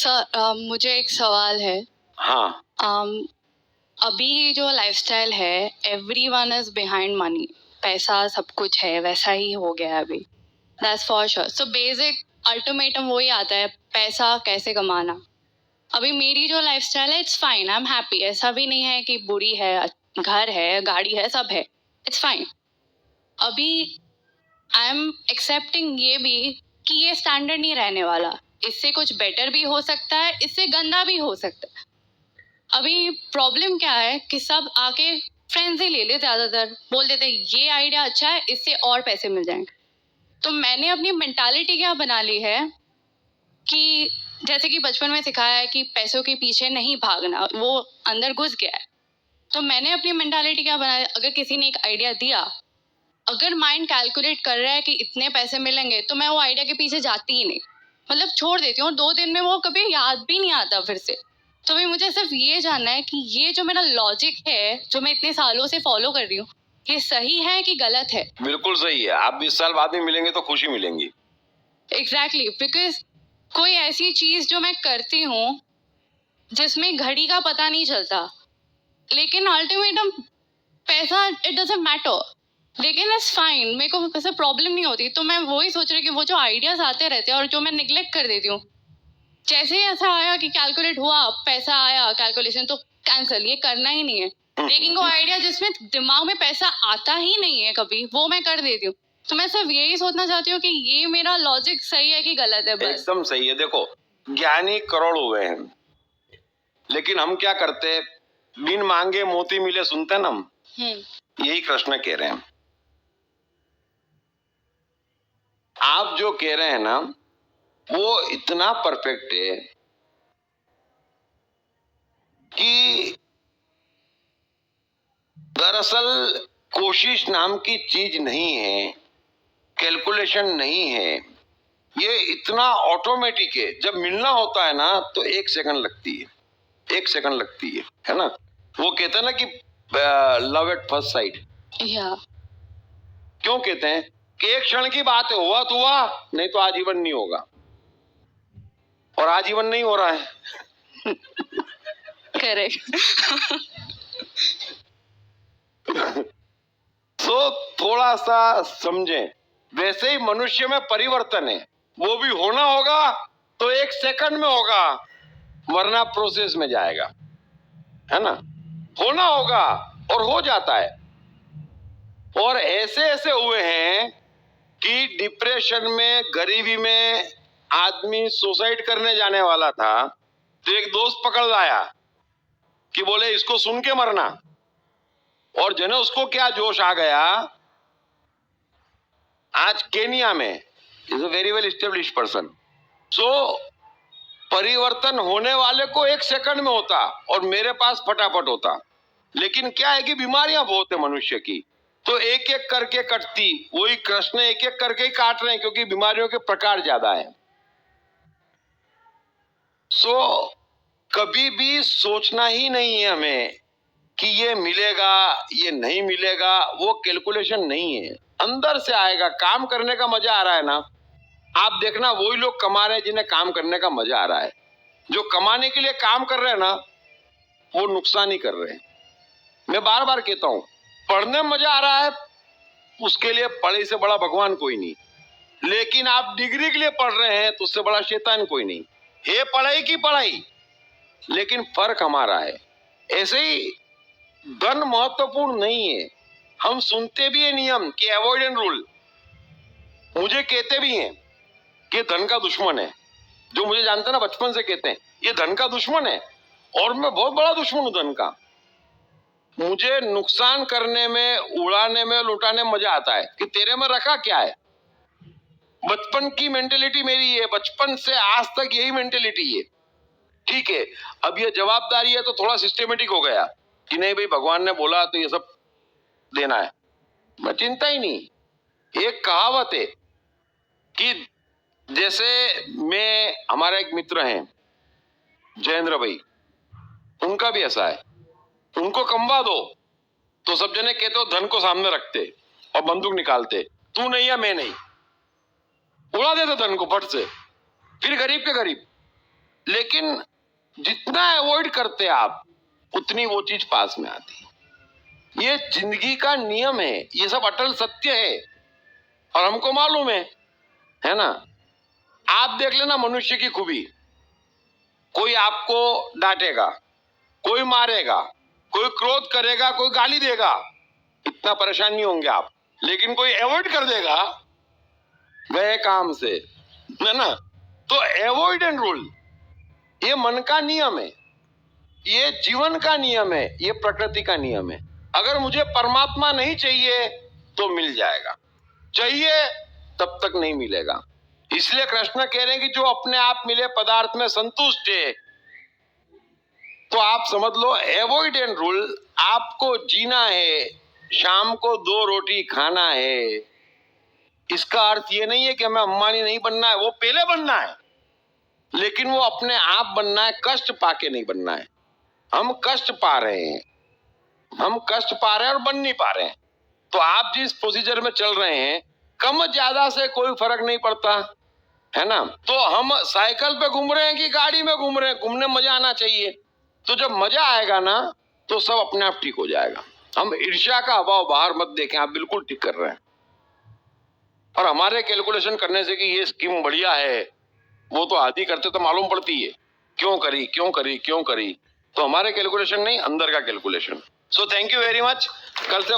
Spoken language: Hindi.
सर मुझे एक सवाल है। हाँ। अभी जो लाइफस्टाइल है, एवरीवन इज बिहाइंड मनी। पैसा सब कुछ है, वैसा ही हो गया है अभी। That's for sure. So basic ultimatum वही आता है, पैसा कैसे कमाना। अभी मेरी जो लाइफस्टाइल है, it's fine, I am happy. ऐसा भी नहीं है कि बुरी है, घर है, गाड़ी है, सब है, इट्स फाइन। अभी आई एम एक्सेप्टिंग ये भी कि ये स्टैंडर्ड नहीं रहने वाला। इससे कुछ बेटर भी हो सकता है, इससे गंदा भी हो सकता है। अभी प्रॉब्लम क्या है कि सब आके फ्रेंड्स ही ले ले, ज़्यादातर बोल देते ये आइडिया अच्छा है, इससे और पैसे मिल जाएंगे। तो मैंने अपनी मेंटालिटी क्या बना ली है कि जैसे कि बचपन में सिखाया है कि पैसों के पीछे नहीं भागना, वो अंदर घुस गया है। तो मैंने अपनी मेंटालिटी क्या बनाया, अगर किसी ने एक आइडिया दिया, अगर माइंड कैलकुलेट कर रहा है कि इतने पैसे मिलेंगे, तो मैं वो आइडिया के पीछे जाती ही नहीं, मतलब छोड़ देती हूँ। 2 दिन में वो कभी याद भी नहीं आता फिर से। तो भाई मुझे सिर्फ ये जानना है कि ये जो मेरा लॉजिक है, जो मैं इतने सालों से फॉलो कर रही हूँ, ये सही है कि गलत है। बिल्कुल सही है। आप 20 साल बाद में मिलेंगे तो खुशी मिलेंगी। एग्जैक्टली, बिकॉज कोई ऐसी चीज जो मैं करती हूँ जिसमें घड़ी का पता नहीं चलता, लेकिन अल्टीमेटम पैसा इट डजंट मैटर, लेकिन इट्स फाइन, मेरे को ऐसे प्रॉब्लम नहीं होती। तो मैं वही सोच रही कि वो जो आइडियाज आते रहते हैं और जो मैं निगलेक्ट कर देती हूँ, जैसे ही ऐसा आया कि कैलकुलेट हुआ, पैसा आया, कैलकुलेशन तो कैंसिल, ये करना ही नहीं है। लेकिन वो आइडिया जिसमें दिमाग में पैसा आता ही नहीं है कभी, वो मैं कर देती हूँ। तो मैं सिर्फ यही सोचना चाहती हूँ कि ये मेरा लॉजिक सही है कि गलत है, बस। एकदम सही है। देखो, ज्ञानी करोड़ हुए हैं, लेकिन हम क्या करते, बिन मांगे मोती मिले सुनते ना हम। यही कृष्ण कह रहे हैं। आप जो कह रहे हैं ना, वो इतना परफेक्ट है कि दरअसल कोशिश नाम की चीज नहीं है, कैलकुलेशन नहीं है, ये इतना ऑटोमेटिक है। जब मिलना होता है ना तो 1 सेकंड लगती है, 1 सेकंड लगती है ना। वो कहते हैं ना कि लव एट फर्स्ट साइट। क्यों कहते हैं कि एक क्षण की बात है, हुआ तो हुआ, नहीं तो आजीवन नहीं होगा। और आजीवन नहीं हो रहा है। करेक्ट। तो थोड़ा सा समझें। वैसे ही मनुष्य में परिवर्तन है, वो भी होना होगा तो 1 सेकंड में होगा, वरना प्रोसेस में जाएगा, है ना। होना होगा और हो जाता है। और ऐसे ऐसे हुए हैं कि डिप्रेशन में, गरीबी में आदमी सुसाइड करने जाने वाला था, तो एक दोस्त पकड़ लाया कि बोले इसको सुन के मरना। और जने उसको क्या जोश आ गया, आज केनिया में is a very well established person. So परिवर्तन होने वाले को 1 सेकंड में होता और मेरे पास फटाफट होता। लेकिन क्या है कि बीमारियां बहुत है मनुष्य की, तो एक एक करके कटती। वही कृष्ण एक एक करके ही काट रहे हैं, क्योंकि बीमारियों के प्रकार ज्यादा है। सो कभी भी सोचना ही नहीं है हमें कि ये मिलेगा, ये नहीं मिलेगा। वो कैलकुलेशन नहीं है, अंदर से आएगा। काम करने का मजा आ रहा है ना, आप देखना वही लोग कमा रहे हैं जिन्हें काम करने का मजा आ रहा है। जो कमाने के लिए काम कर रहे हैं ना, वो नुकसान ही कर रहे हैं। मैं बार बार कहता हूं, पढ़ने में मजा आ रहा है, उसके लिए पढ़ाई से बड़ा भगवान कोई नहीं। लेकिन आप डिग्री के लिए पढ़ रहे हैं तो उससे बड़ा शैतान कोई नहीं है। पढ़ाई की पढ़ाई, लेकिन फर्क हमारा है। ऐसे ही धन महत्वपूर्ण नहीं है। हम सुनते भी है नियम कि अवॉइडेंट रूल, मुझे कहते भी हैं कि धन का दुश्मन है। जो मुझे जानते हैं ना, बचपन से कहते हैं ये धन का दुश्मन है, और मैं बहुत बड़ा दुश्मन हूं धन का। मुझे नुकसान करने में, उड़ाने में, लुटाने में मजा आता है कि तेरे में रखा क्या है। बचपन की मेंटेलिटी मेरी है, बचपन से आज तक यही मेंटेलिटी है। ठीक है, अब ये जवाबदारी है तो थोड़ा सिस्टेमेटिक हो गया कि नहीं भाई, भगवान ने बोला तो ये सब देना है, मैं चिंता ही नहीं। एक कहावत है कि जैसे मैं, हमारा एक मित्र हैं जयेंद्र भाई, उनका भी ऐसा है। उनको कमवा दो तो सब जने कहते हो धन को सामने रखते और बंदूक निकालते, तू नहीं है मैं नहीं, उड़ा देते धन को फट से। फिर गरीब के गरीब, लेकिन जितना अवॉइड करते आप उतनी वो चीज पास में आती है। ये जिंदगी का नियम है, ये सब अटल सत्य है और हमको मालूम है ना। आप देख लेना मनुष्य की खूबी, कोई आपको डांटेगा, कोई मारेगा, कोई क्रोध करेगा, कोई गाली देगा, इतना परेशान नहीं होंगे आप। लेकिन कोई अवॉइड कर देगा गए काम से, है ना। तो अवॉइडेंट रूल ये मन का नियम है, ये जीवन का नियम है, ये प्रकृति का नियम है। अगर मुझे परमात्मा नहीं चाहिए तो मिल जाएगा, चाहिए तब तक नहीं मिलेगा। इसलिए कृष्ण कह रहे हैं कि जो अपने आप मिले पदार्थ में संतुष्ट है। तो आप समझ लो अवॉइडेंट रूल, आपको जीना है, शाम को 2 रोटी खाना है। इसका अर्थ ये नहीं है कि हमें अंबानी नहीं बनना है, वो पहले बनना है, लेकिन वो अपने आप बनना है, कष्ट पाके नहीं बनना है। हम कष्ट पा रहे हैं, हम कष्ट पा रहे हैं और बन नहीं पा रहे हैं। तो आप जिस प्रोसीजर में चल रहे हैं, कम ज्यादा से कोई फर्क नहीं पड़ता, है ना। तो हम साइकिल पे घूम रहे हैं कि गाड़ी में घूम रहे हैं, घूमने में मजा आना चाहिए। तो जब मजा आएगा ना तो सब अपने आप ठीक हो जाएगा। हम ईर्ष्या का अभाव बाहर मत देखें, आप बिल्कुल ठीक कर रहे हैं। और हमारे कैलकुलेशन करने से कि ये स्कीम बढ़िया है, वो तो आदि करते तो मालूम पड़ती है क्यों करी क्यों करी क्यों करी। तो हमारे कैलकुलेशन नहीं, अंदर का calculation. So thank you very much. कल से